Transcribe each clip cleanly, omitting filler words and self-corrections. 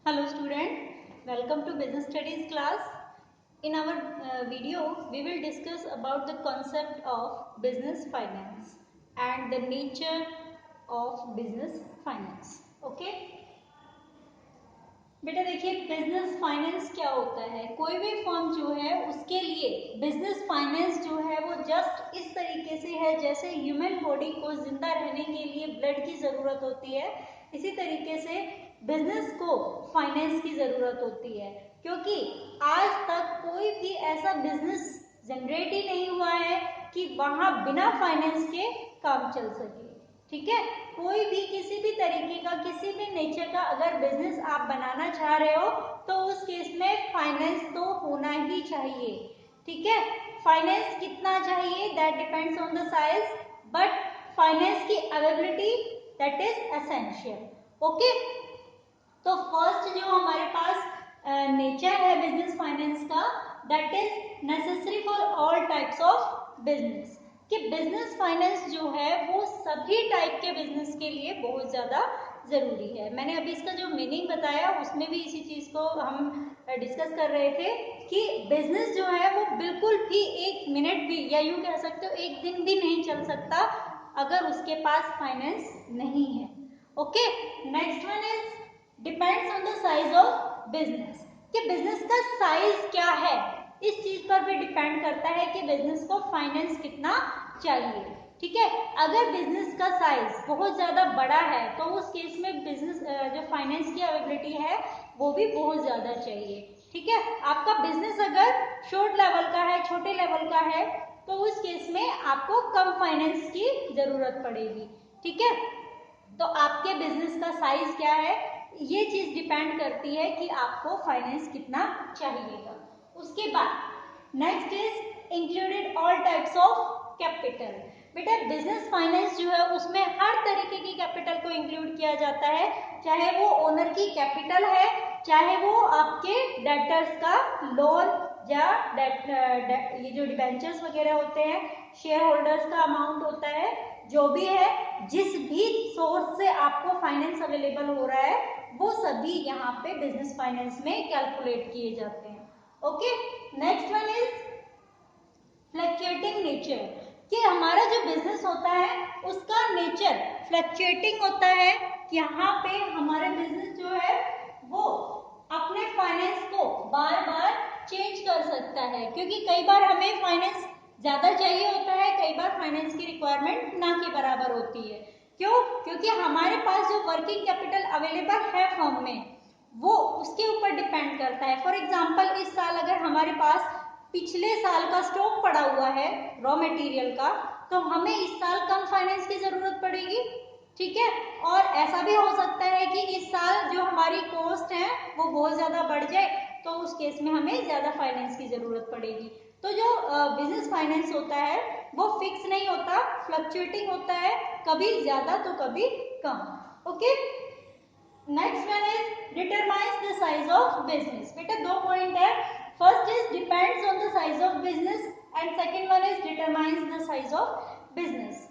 Hello student, welcome to business studies class. In our video, we will discuss about the concept of business finance and the nature of business finance. Okay? बेटा देखिए business finance क्या होता है। कोई भी firm जो है उसके लिए बिजनेस फाइनेंस जो है वो जस्ट इस तरीके से है जैसे ह्यूमन बॉडी को जिंदा रहने के लिए ब्लड की जरूरत होती है, इसी तरीके से बिजनेस को फाइनेंस की जरूरत होती है, क्योंकि आज तक कोई भी ऐसा बिजनेस जनरेट ही नहीं हुआ है कि वहां बिना फाइनेंस के काम चल सके। ठीक है, कोई भी किसी भी तरीके का किसी भी नेचर का अगर बिजनेस आप बनाना चाह रहे हो तो उस केस में फाइनेंस तो होना ही चाहिए। ठीक है, फाइनेंस कितना चाहिए that depends on the size, but finance की availability that is essential. Okay, तो फर्स्ट जो हमारे पास नेचर है बिजनेस फाइनेंस का, that is necessary for all types of business, कि बिजनेस फाइनेंस जो है वो सभी टाइप के बिजनेस के लिए बहुत ज्यादा जरूरी है। मैंने अभी इसका जो मीनिंग बताया उसमें भी इसी चीज को हम डिस्कस कर रहे थे कि बिजनेस जो है वो बिल्कुल भी एक मिनट भी या यूं कह सकते हो एक दिन भी नहीं चल सकता अगर उसके पास फाइनेंस नहीं है। Okay, next one is depends on the size of business, कि बिजनेस का साइज क्या है इस चीज पर भी डिपेंड करता है कि बिजनेस को फाइनेंस कितना चाहिए। ठीक है, अगर बिजनेस का साइज बहुत ज्यादा बड़ा है तो उस केस में बिजनेस जो फाइनेंस की अवेलेबिलिटी है वो भी बहुत ज्यादा चाहिए। ठीक है, आपका बिजनेस अगर शॉर्ट लेवल का है, छोटे लेवल का है, तो उस केस में आपको कम फाइनेंस की जरूरत पड़ेगी। ठीक है, तो आपके बिजनेस का साइज क्या है ये चीज डिपेंड करती है कि आपको फाइनेंस कितना चाहिएगा। उसके बाद next is included all types of capital. बेटा बिजनेस फाइनेंस जो है उसमें हर तरीके की कैपिटल को इंक्लूड किया जाता है, चाहे वो ओनर की कैपिटल है, चाहे वो आपके डेटर्स का लोन या ये जो डिबेंचर्स वगैरह होते हैं, शेयर होल्डर्स का अमाउंट होता है, जो भी है, जिस भी सोर्स से आपको फाइनेंस अवेलेबल हो रहा है वो सभी यहाँ पे बिजनेस फाइनेंस में कैलकुलेट किए जाते हैं। Okay, next one is fluctuating nature, कि हमारा जो बिजनेस होता है उसका नेचर फ्लक्चुएटिंग होता है। यहाँ पे हमारे बिजनेस जो है वो अपने फाइनेंस को बार बार चेंज कर सकता है, क्योंकि कई बार हमें फाइनेंस ज्यादा चाहिए होता है, कई बार फाइनेंस की रिक्वायरमेंट ना के बराबर होती है। क्यों? क्योंकि हमारे पास जो वर्किंग कैपिटल अवेलेबल है फर्म में वो उसके ऊपर डिपेंड करता है। फॉर एग्जाम्पल इस साल अगर हमारे पास पिछले साल का स्टॉक पड़ा हुआ है रॉ मटेरियल का, तो हमें इस साल कम फाइनेंस की जरूरत पड़ेगी। ठीक है, और ऐसा भी हो सकता है कि इस साल जो हमारी कॉस्ट है वो बहुत ज्यादा बढ़ जाए, तो उस केस में हमें ज्यादा फाइनेंस की जरूरत पड़ेगी। तो जो बिजनेस फाइनेंस होता है वो फिक्स नहीं होता, फ्लक्चुएटिंग होता है, कभी ज्यादा तो कभी कम। Okay, next one is determines the size of business. बेटा दो पॉइंट है, first is depends on the size of business and second one is determines the size of business.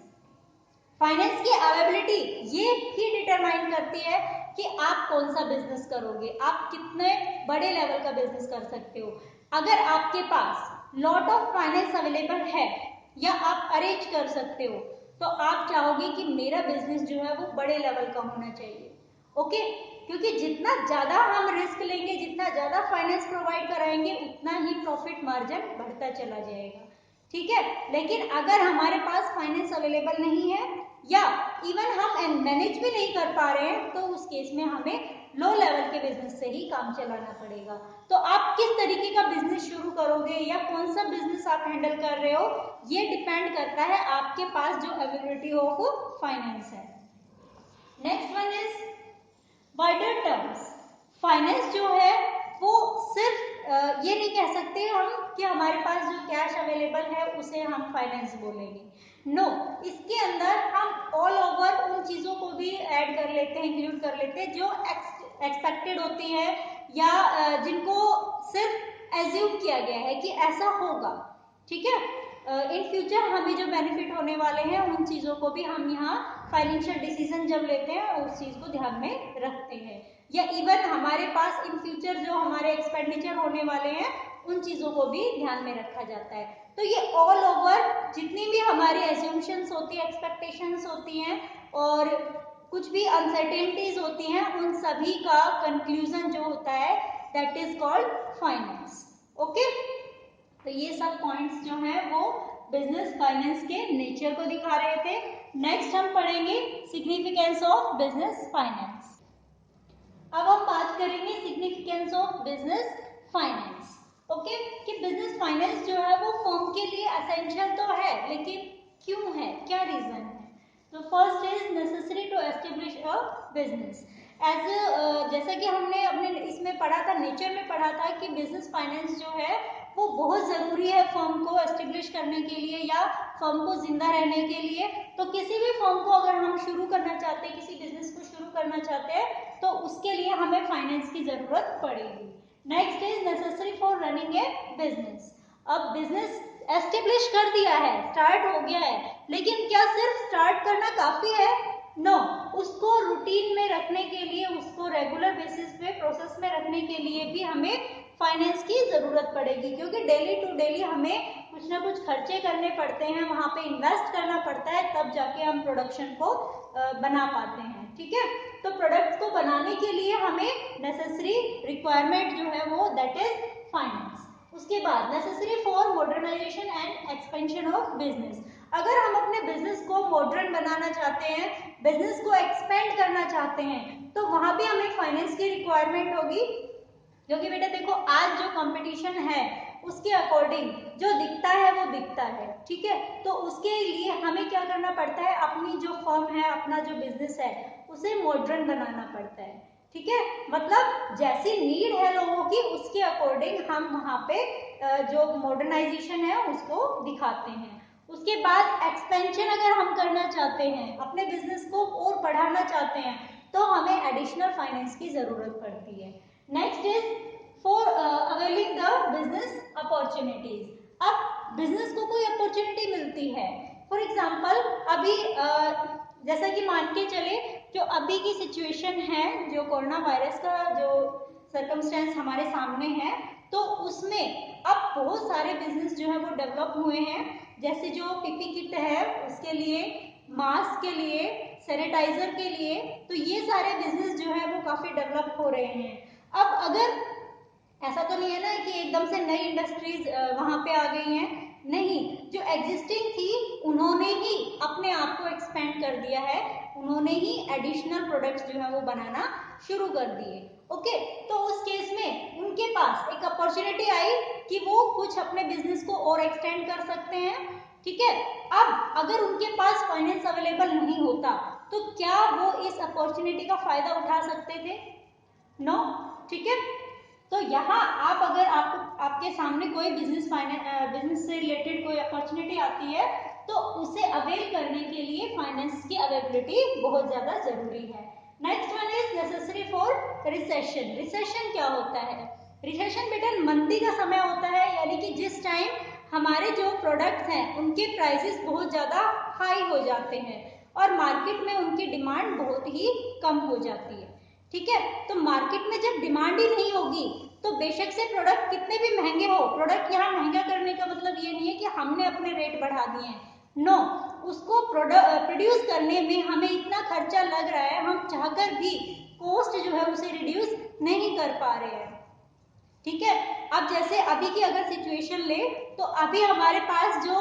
Finance की अवेलेबिलिटी ये भी डिटरमाइन करती है कि आप कौन सा बिजनेस करोगे, आप कितने बड़े लेवल का बिजनेस कर सकते हो। अगर आपके पास लॉट ऑफ फाइनेंस अवेलेबल है या आप अरेंज कर सकते हो तो आप चाहोगे कि मेरा बिजनेस जो है वो बड़े लेवल का होना चाहिए। ओके, क्योंकि जितना ज्यादा हम रिस्क लेंगे, जितना ज्यादा फाइनेंस प्रोवाइड कराएंगे, उतना ही प्रॉफिट मार्जिन बढ़ता चला जाएगा। ठीक है, लेकिन अगर हमारे पास फाइनेंस अवेलेबल नहीं है या इवन हम मैनेज भी नहीं कर पा रहे हैं तो उस केस में हमें लो लेवल के बिजनेस से ही काम चलाना पड़ेगा। तो आप किस तरीके का बिजनेस शुरू करोगे या कौन सा बिजनेस आप हैंडल कर रहे हो ये डिपेंड करता है आपके पास जो अवेलेबिलिटी ऑफ फाइनेंस है। Next one is wider terms. Finance जो है वो सिर्फ ये नहीं कह सकते हम कि हमारे पास जो कैश अवेलेबल है उसे हम फाइनेंस बोलेंगे। नो, इसके अंदर हम ऑल ओवर उन चीजों को भी ऐड कर लेते हैं, इंक्लूड कर लेते हैं जो एक्सपेक्टेड होती है या जिनको सिर्फ एज्यूम किया गया है कि ऐसा होगा। ठीक है, इन फ्यूचर हमें जो बेनिफिट होने वाले हैं उन चीजों को भी हम यहाँ फाइनेंशियल डिसीजन जब लेते हैं उस चीज को ध्यान में रखते हैं, या इवन हमारे पास इन फ्यूचर जो हमारे एक्सपेंडिचर होने वाले हैं उन चीजों को भी ध्यान में रखा जाता है। तो ये ऑल ओवर जितनी भी हमारी एज्यूम्शंस होती है, एक्सपेक्टेशंस होती हैं और कुछ भी अनसर्टेनिटीज होती हैं, उन सभी का कंक्लूजन जो होता है that is called finance. Okay, तो ये सब पॉइंट्स जो हैं वो बिजनेस फाइनेंस के नेचर को दिखा रहे थे। नेक्स्ट हम पढ़ेंगे सिग्निफिकेंस ऑफ बिजनेस फाइनेंस। अब हम बात करेंगे significance of business finance. Okay, कि बिजनेस फाइनेंस जो है वो फर्म के लिए एसेंशियल तो है, लेकिन क्यों है, क्या रीजन है? तो first is necessary to establish a business. जैसा कि हमने अपने इसमें पढ़ा था, नेचर में पढ़ा था कि बिजनेस फाइनेंस जो है वो बहुत जरूरी है फर्म को एस्टेब्लिश करने के लिए या फर्म को जिंदा रहने के लिए। तो किसी भी फर्म को अगर हम शुरू करना चाहते हैं, किसी बिजनेस को शुरू करना चाहते हैं, तो उसके लिए हमें फाइनेंस की जरूरत पड़ेगी। Next is necessary for running A business. अब बिजनेस एस्टेब्लिश कर दिया है, स्टार्ट हो गया है, लेकिन क्या सिर्फ स्टार्ट करना काफी है? नो, उसको रूटीन में रखने के लिए, उसको रेगुलर बेसिस पे प्रोसेस में रखने के लिए भी हमें फाइनेंस की जरूरत पड़ेगी, क्योंकि डेली टू डेली हमें कुछ ना कुछ खर्चे करने पड़ते हैं, वहां पे इन्वेस्ट करना पड़ता है, तब जाके हम प्रोडक्शन को बना पाते हैं। ठीक है, तो प्रोडक्ट्स को बनाने के लिए हमें नेसेसरी रिक्वायरमेंट जो है वो दैट इज फाइनेंस। उसके बाद necessary for modernisation and expansion of business. अगर हम अपने बिजनेस को मॉडर्न बनाना चाहते हैं, बिजनेस को एक्सपेंड करना चाहते हैं, तो वहां भी हमें फाइनेंस की रिक्वायरमेंट होगी, क्योंकि बेटा देखो आज जो कंपटीशन है उसके अकॉर्डिंग जो दिखता है वो बिकता है। ठीक है, तो उसके लिए हमें क्या करना पड़ता है, अपनी जो फर्म है, अपना जो बिजनेस है उसे मॉडर्न बनाना पड़ता है। ठीक है, मतलब जैसी नीड है लोगों की उसके अकॉर्डिंग हम वहां पे जो मॉडर्नाइजेशन है उसको दिखाते हैं। उसके बाद एक्सपेंशन अगर हम करना चाहते हैं, अपने बिजनेस को और बढ़ाना चाहते हैं, तो हमें एडिशनल फाइनेंस की जरूरत पड़ती है। Next is for availing the business opportunities. अब बिजनेस को कोई अपॉर्चुनिटी मिलती है, फॉर एग्जांपल अभी जैसा कि मान के चले जो अभी की सिचुएशन है, जो कोरोना वायरस का जो सर्कमस्टेंस हमारे सामने है, तो उसमें अब बहुत सारे बिजनेस जो है वो डेवलप हुए हैं, जैसे जो पीपी किट है उसके लिए, मास्क के लिए, सैनिटाइजर के लिए, तो ये सारे बिजनेस जो है वो काफी डेवलप हो रहे हैं। अब अगर ऐसा तो नहीं है ना कि एकदम से नई इंडस्ट्रीज वहां पे आ गई हैं, नहीं, जो एग्जिस्टिंग थी उन्होंने ही अपने आप को एक्सपेंड कर दिया है, उन्होंने ही एडिशनल प्रोडक्ट्स जो है वो बनाना शुरू कर दिए। ओके, तो उस केस में उनके पास एक अपॉर्चुनिटी आई कि वो कुछ अपने बिजनेस को और एक्सटेंड कर सकते हैं। ठीक है, अब अगर उनके पास फाइनेंस अवेलेबल नहीं होता तो क्या वो इस अपॉर्चुनिटी का फायदा उठा सकते थे? नो। ठीक है, तो यहाँ आप अगर आपके सामने कोई बिजनेस से रिलेटेड कोई अपॉर्चुनिटी आती है, तो उसे अवेल करने के लिए फाइनेंस की अवेलेबिलिटी बहुत ज्यादा जरूरी है। Next one is necessary for recession. Recession क्या होता है? रिसेशन बेटा मंदी का समय होता है, यानी कि जिस टाइम हमारे जो प्रोडक्ट्स हैं उनके प्राइसेस बहुत ज्यादा हाई हो जाते हैं और मार्केट में उनकी डिमांड बहुत ही कम हो जाती है। ठीक है, तो मार्केट में जब डिमांड ही नहीं होगी तो बेशक से प्रोडक्ट कितने भी महंगे हो, प्रोडक्ट यहाँ महंगा करने का मतलब ये नहीं है कि हमने अपने रेट बढ़ा दिए हैं, नो, उसको प्रोड्यूस करने में हमें इतना खर्चा लग रहा है, हम चाहकर भी कॉस्ट जो है उसे रिड्यूस नहीं कर पा रहे हैं। ठीक है, अब जैसे अभी की अगर सिचुएशन ले तो अभी हमारे पास जो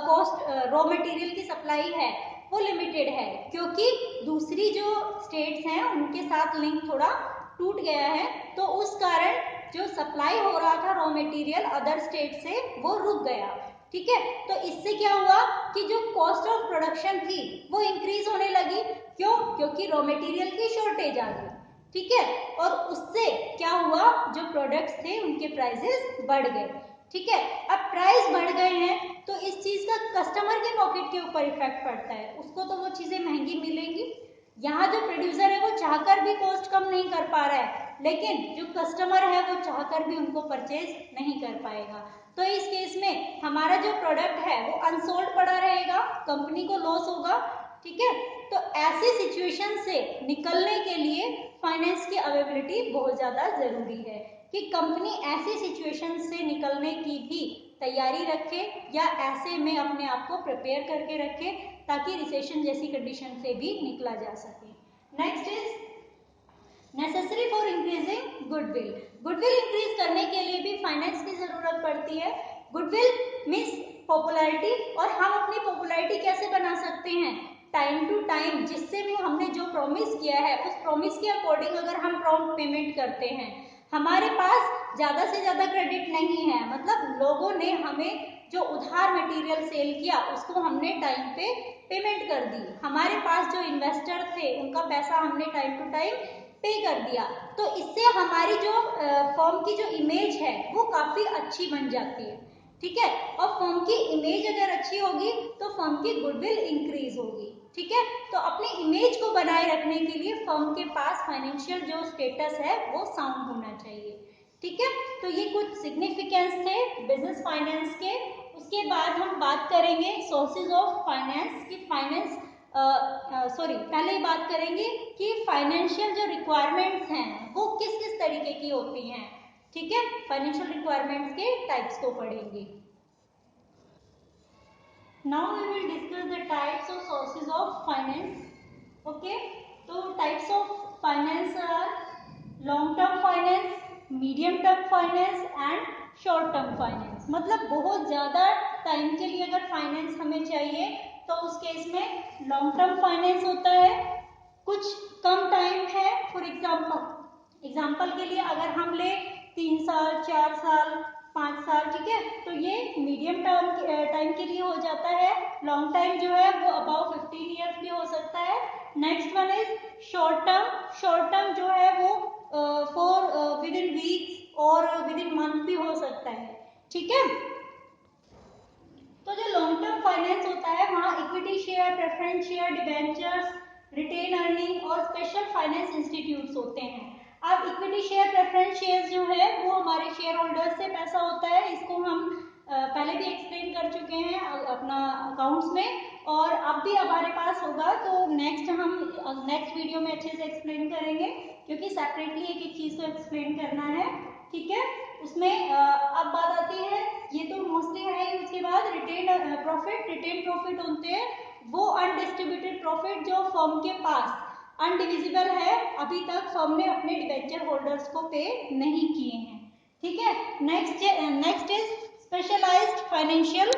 कॉस्ट रॉ मटेरियल की सप्लाई है वो लिमिटेड है, क्योंकि दूसरी जो स्टेट्स हैं उनके साथ लिंक थोड़ा टूट गया है, तो उस कारण जो सप्लाई हो रहा था रॉ मटेरियल अदर स्टेट से वो रुक गया। ठीक है, तो इससे क्या हुआ कि जो कॉस्ट ऑफ प्रोडक्शन थी वो इंक्रीज होने लगी। क्यों? क्योंकि रॉ मटेरियल की शॉर्टेज आ गई। ठीक है, और उससे क्या हुआ, जो प्रोडक्ट्स थे उनके प्राइसेस बढ़ गए। ठीक है, अब प्राइस बढ़ गए हैं तो इस चीज का कस्टमर के पॉकेट के ऊपर इफेक्ट पड़ता है, उसको तो वो चीजें महंगी मिलेंगी। यहाँ जो प्रोड्यूसर है वो चाहकर भी कॉस्ट कम नहीं कर पा रहा है, लेकिन जो कस्टमर है वो चाहकर भी उनको परचेज नहीं कर पाएगा। तो इस केस में हमारा जो प्रोडक्ट है वो अनसोल्ड पड़ा रहेगा, कंपनी को लॉस होगा। ठीक है, तो ऐसी सिचुएशन से निकलने के लिए फाइनेंस की अवेलेबिलिटी बहुत ज़्यादा ज़रूरी है कि कंपनी ऐसी सिचुएशन से निकलने की भी तैयारी रखे या ऐसे में अपने आप को प्रिपेयर करके रखे ताकि रिसेशन जैसी कंडीशन से भी निकला जा सके। Next is necessary for increasing goodwill. Goodwill increase करने के लिए भी फाइनेंस की जरूरत पड़ती है। गुडविल मीन्स पॉपुलैरिटी, और हम अपनी पॉपुलैरिटी कैसे बना सकते हैं? टाइम टू टाइम, जिससे भी हमने जो प्रॉमिस किया है उस प्रॉमिस के अकॉर्डिंग अगर हम प्रॉम्प्ट पेमेंट करते हैं, हमारे पास ज्यादा से ज्यादा क्रेडिट नहीं है, मतलब लोगों ने हमें जो उधार मटेरियल सेल किया उसको हमने टाइम पे पेमेंट कर दी, हमारे पास जो इन्वेस्टर थे उनका पैसा हमने टाइम टू टाइम पे कर दिया, तो इससे हमारी जो फर्म की जो इमेज है वो काफी अच्छी बन जाती है। ठीक है, और फर्म की इमेज अगर अच्छी होगी तो फर्म की गुडविल इंक्रीज होगी। ठीक है, तो अपनी इमेज को बनाए रखने के लिए फर्म के पास फाइनेंशियल जो स्टेटस है वो साउंड होना चाहिए। ठीक है, तो ये कुछ सिग्निफिकेंस थे बिजनेस फाइनेंस के। उसके बाद हम बात करेंगे सोर्सेज ऑफ फाइनेंस की फाइनेंस पहले बात करेंगे कि फाइनेंशियल जो रिक्वायरमेंट्स हैं वो किस किस तरीके की होती हैं। ठीक है, फाइनेंशियल रिक्वायरमेंट्स के टाइप्स को पढ़ेंगे। Now we will discuss the types of sources of finance. Okay, तो types of finance are long term finance, medium term finance and short term finance. मतलब बहुत ज्यादा टाइम के लिए अगर फाइनेंस हमें चाहिए तो उस केस में लॉन्ग टर्म फाइनेंस होता है। कुछ कम टाइम है, फॉर एग्जाम्पल के लिए अगर हम ले 3 साल, 4 साल, 5 साल, ठीक है, तो ये मीडियम टर्म टाइम के लिए हो जाता है। लॉन्ग टाइम जो है वो अबाउट 15 ईयर्स भी हो सकता है। Next one is short term. Short term जो है वो फॉर विद इन वीक्स और विद इन मंथ भी हो सकता है। ठीक है, तो जो लॉन्ग टर्म फाइनेंस होता है वहां equity share, preference share, debentures, retain earning और स्पेशल फाइनेंस इंस्टीट्यूट्स होते हैं। अब इक्विटी शेयर, प्रेफरेंस शेयर जो है वो हमारे शेयर होल्डर्स से पैसा होता है। इसको हम पहले भी एक्सप्लेन कर चुके हैं अपना अकाउंट्स में, और अब भी हमारे पास होगा, तो नेक्स्ट वीडियो में अच्छे से एक्सप्लेन करेंगे क्योंकि सेपरेटली एक एक चीज को एक्सप्लेन करना है। ठीक है, उसमें अब बात आती है, ये तो मोस्टली है ही। उसके बाद रिटेन प्रॉफिट। रिटेन प्रॉफिट होते हैं वो अनडिस्ट्रीब्यूटेड प्रॉफिट जो फर्म के पास अनडिविजिबल है, अभी तक फर्म ने अपने डिबेंचर होल्डर्स को पे नहीं किए हैं। ठीक है, next is specialised financial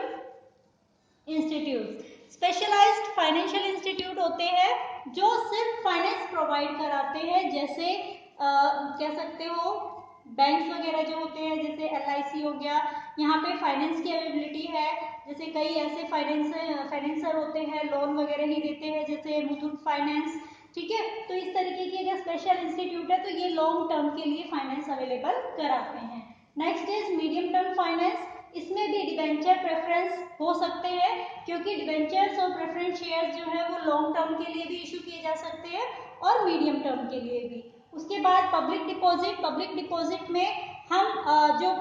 institute. Specialised financial institute होते हैं जो सिर्फ फाइनेंस प्रोवाइड कराते हैं, जैसे कह सकते हो बैंक्स वगैरह जो होते हैं, जैसे LIC हो गया, यहाँ पे फाइनेंस की अवेलेबिलिटी है। जैसे कई ऐसे फाइनेंसर होते हैं लोन वगैरह ही देते हैं, जैसे मुथूट फाइनेंस। ठीक है, तो इस तरीके की अगर स्पेशल इंस्टीट्यूट है तो ये लॉन्ग टर्म के लिए फाइनेंस अवेलेबल कराते हैं। Next is medium term finance. इसमें भी डिबेंचर, प्रेफरेंस हो सकते हैं क्योंकि डिबेंचर्स और प्रेफरेंस शेयर्स जो है वो लॉन्ग टर्म के लिए भी इशू किए जा सकते हैं और मीडियम टर्म के लिए भी। उसके बाद पब्लिक डिपॉजिट। पब्लिक डिपॉजिट में हम जो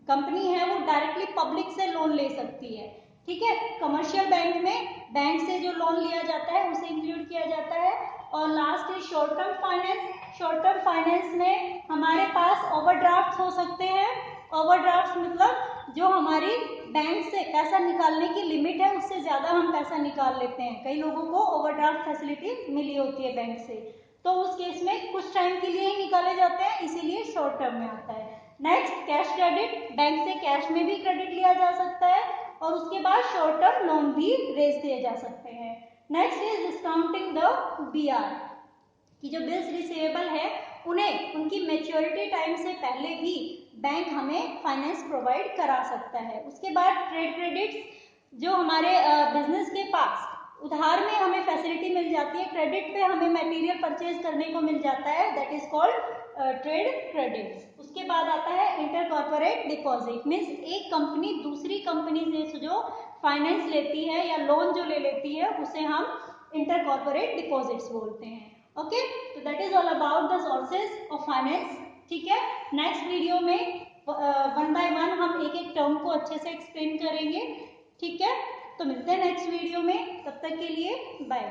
कंपनी है वो डायरेक्टली पब्लिक से लोन ले सकती है। ठीक है, कमर्शियल बैंक से जो लोन लिया जाता है उसे इंक्लूड किया जाता है। और last is short term finance. Short term finance में हमारे पास ओवरड्राफ्ट हो सकते हैं। ओवरड्राफ्ट मतलब जो हमारी बैंक से पैसा निकालने की लिमिट है उससे ज्यादा हम पैसा निकाल लेते हैं। कई लोगों को ओवरड्राफ्ट फैसिलिटी मिली होती है बैंक से, तो उस केस में कुछ टाइम के लिए ही निकाले जाते हैं, इसीलिए शॉर्ट टर्म में आता है। Next cash credit. बैंक से कैश में भी क्रेडिट लिया जा सकता है और उसके बाद शॉर्ट टर्म लोन भी रेज दिए जा सकते हैं। Next is discounting the BR कि जो बिल्स रिसीवेबल है उन्हें उनकी मैच्योरिटी टाइम से पहले भी बैंक हमें फाइनेंस प्रोवाइड करा सकता है। उसके बाद ट्रेड क्रेडिट्स जो हमारे बिजनेस के पास उधार में हमें फैसिलिटी मिल जाती है, क्रेडिट पे हमें मटेरियल परचेज करने को मिल जाता है, that is called trade credits. उसके बाद आता है इंटर कॉर्पोरेट डिपॉजिट। मीन्स एक कंपनी दूसरी कंपनी से जो फाइनेंस लेती है या लोन जो ले लेती है उसे हम इंटर कॉर्पोरेट डिपॉजिट्स बोलते हैं। ओके, तो that is all about the sources of finance. ठीक है, नेक्स्ट वीडियो में वन बाय वन हम एक एक टर्म को अच्छे से एक्सप्लेन करेंगे। ठीक है, तो मिलते हैं नेक्स्ट वीडियो में, तब तक के लिए बाय।